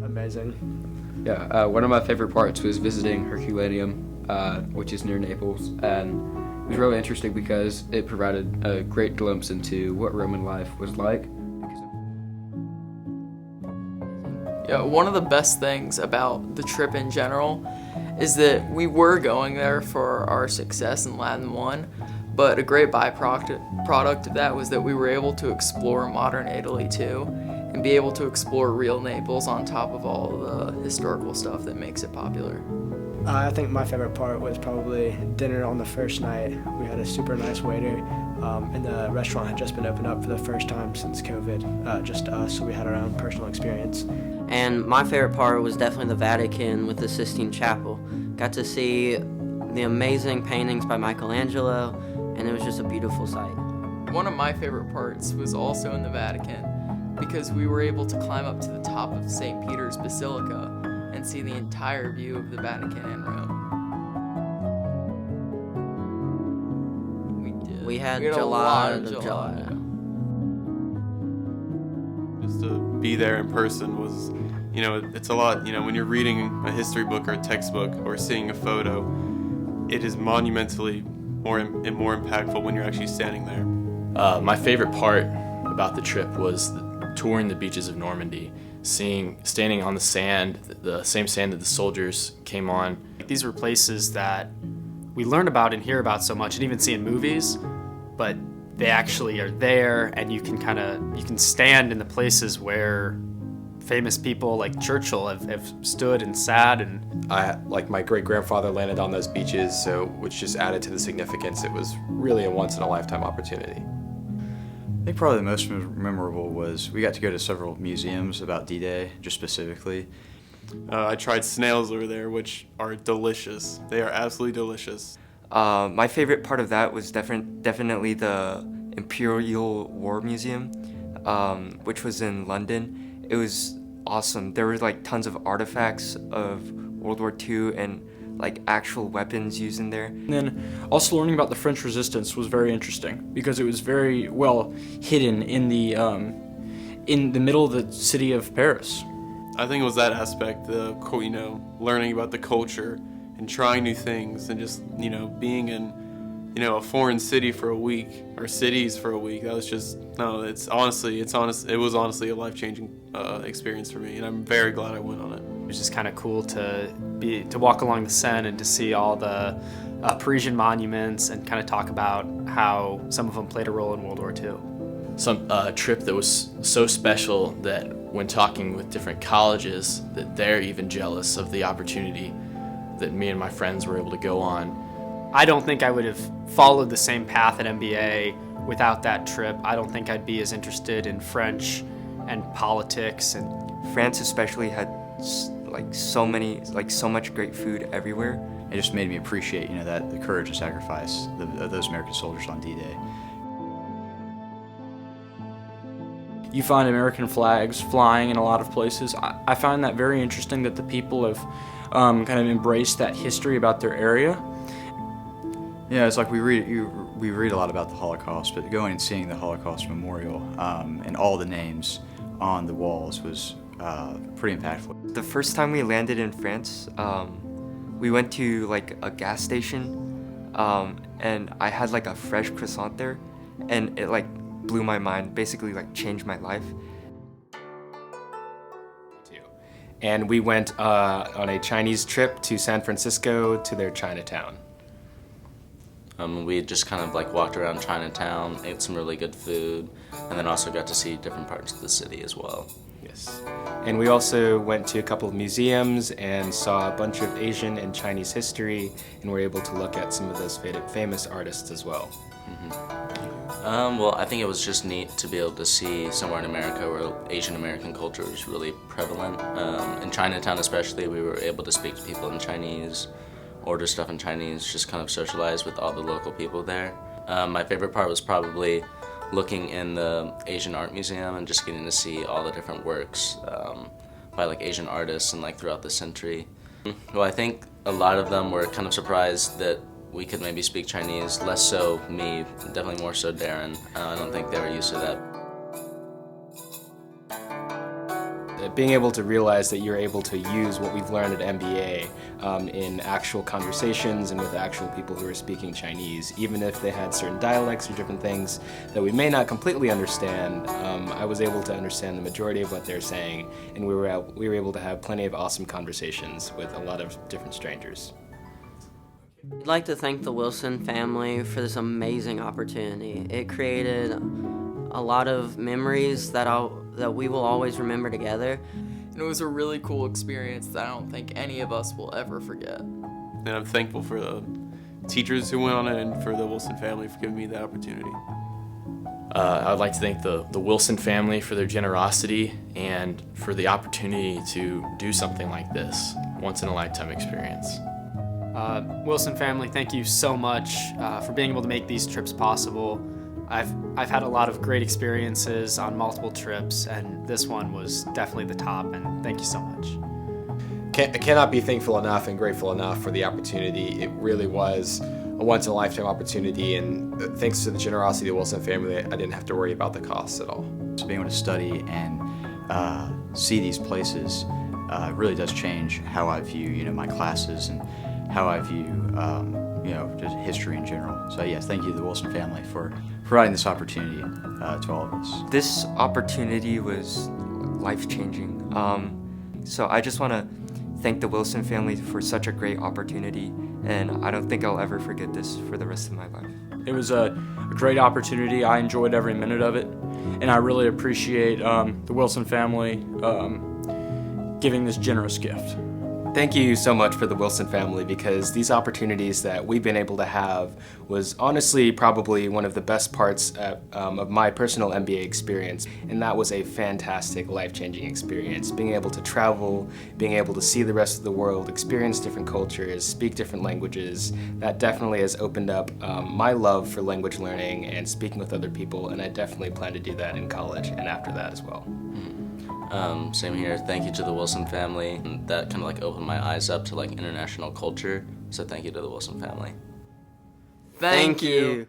Amazing. Yeah, one of my favorite parts was visiting Herculaneum, which is near Naples, and it was really interesting because it provided a great glimpse into what Roman life was like. Yeah, one of the best things about the trip in general is that we were going there for our success in Latin 1, but a great byproduct of that was that we were able to explore modern Italy too, and be able to explore real Naples on top of all the historical stuff that makes it popular. I think my favorite part was probably dinner on the first night. We had a super nice waiter, and the restaurant had just been opened up for the first time since COVID, just us, so we had our own personal experience. And my favorite part was definitely the Vatican with the Sistine Chapel. Got to see the amazing paintings by Michelangelo, and it was just a beautiful sight. One of my favorite parts was also in the Vatican, because we were able to climb up to the top of St. Peter's Basilica and see the entire view of the Vatican and Rome. We had a lot of gelato. gelato. Just to be there in person was, it's a lot. When you're reading a history book or a textbook or seeing a photo, it is monumentally more impactful when you're actually standing there. My favorite part about the trip was touring the beaches of Normandy, standing on the sand, the same sand that the soldiers came on. These were places that we learn about and hear about so much and even see in movies, but they actually are there, and you can stand in the places where famous people like Churchill have stood and sat. And my great-grandfather landed on those beaches, which just added to the significance. It was really a once-in-a-lifetime opportunity. I think probably the most memorable was we got to go to several museums about D-Day, just specifically. I tried snails over there, which are delicious. They are absolutely delicious. My favorite part of that was definitely the Imperial War Museum, which was in London. It was awesome. There were tons of artifacts of World War II and actual weapons used in there. And then also learning about the French Resistance was very interesting because it was very well hidden in the middle of the city of Paris. I think it was that aspect, learning about the culture and trying new things and just, being in, a foreign city for a week or cities for a week. That was just, it was honestly a life-changing experience for me, and I'm very glad I went on it. It was just kind of cool to walk along the Seine and to see all the Parisian monuments and kind of talk about how some of them played a role in World War II. Some trip that was so special that when talking with different colleges, that they're even jealous of the opportunity that me and my friends were able to go on. I don't think I would have followed the same path at MBA without that trip. I don't think I'd be as interested in French and politics. And France especially had so much great food everywhere. It just made me appreciate, that the courage and sacrifice of those American soldiers on D-Day. You find American flags flying in a lot of places. I find that very interesting that the people have kind of embraced that history about their area. Yeah, it's like we read a lot about the Holocaust, but going and seeing the Holocaust Memorial and all the names on the walls was pretty impactful. The first time we landed in France, we went to a gas station, and I had a fresh croissant there, and it blew my mind, basically changed my life. And we went on a Chinese trip to San Francisco to their Chinatown. We just kind of walked around Chinatown, ate some really good food, and then also got to see different parts of the city as well. Yes. And we also went to a couple of museums and saw a bunch of Asian and Chinese history, and were able to look at some of those famous artists as well. Well, I think it was just neat to be able to see somewhere in America where Asian American culture is really prevalent. In Chinatown especially, we were able to speak to people in Chinese, order stuff in Chinese, just kind of socialize with all the local people there. My favorite part was probably looking in the Asian Art Museum and just getting to see all the different works by Asian artists and throughout the century. Well, I think a lot of them were kind of surprised that we could maybe speak Chinese, less so me, definitely more so Darren. I don't think they were used to that. being able to realize that you're able to use what we've learned at MBA in actual conversations and with actual people who are speaking Chinese, even if they had certain dialects or different things that we may not completely understand. I was able to understand the majority of what they're saying, and we were able to have plenty of awesome conversations with a lot of different strangers. I'd like to thank the Wilson family for this amazing opportunity. It created a lot of memories that we will always remember together. And it was a really cool experience that I don't think any of us will ever forget. And I'm thankful for the teachers who went on it and for the Wilson family for giving me that opportunity. I'd like to thank the Wilson family for their generosity and for the opportunity to do something like this, once-in-a-lifetime experience. Wilson family, thank you so much for being able to make these trips possible. I've had a lot of great experiences on multiple trips, and this one was definitely the top, and thank you so much. I cannot be thankful enough and grateful enough for the opportunity. It really was a once-in-a-lifetime opportunity, and thanks to the generosity of the Wilson family, I didn't have to worry about the costs at all. So being able to study and see these places really does change how I view, my classes and how I view, just history in general. So yes, thank you to the Wilson family for providing this opportunity to all of us. This opportunity was life-changing. So I just want to thank the Wilson family for such a great opportunity, and I don't think I'll ever forget this for the rest of my life. It was a great opportunity. I enjoyed every minute of it, and I really appreciate the Wilson family giving this generous gift. Thank you so much for the Wilson family, because these opportunities that we've been able to have was honestly probably one of the best parts of my personal MBA experience, and that was a fantastic life-changing experience. Being able to travel, being able to see the rest of the world, experience different cultures, speak different languages, that definitely has opened up my love for language learning and speaking with other people, and I definitely plan to do that in college and after that as well. Same here. Thank you to the Wilson family. That kind of opened my eyes up to international culture. So thank you to the Wilson family. Thank you.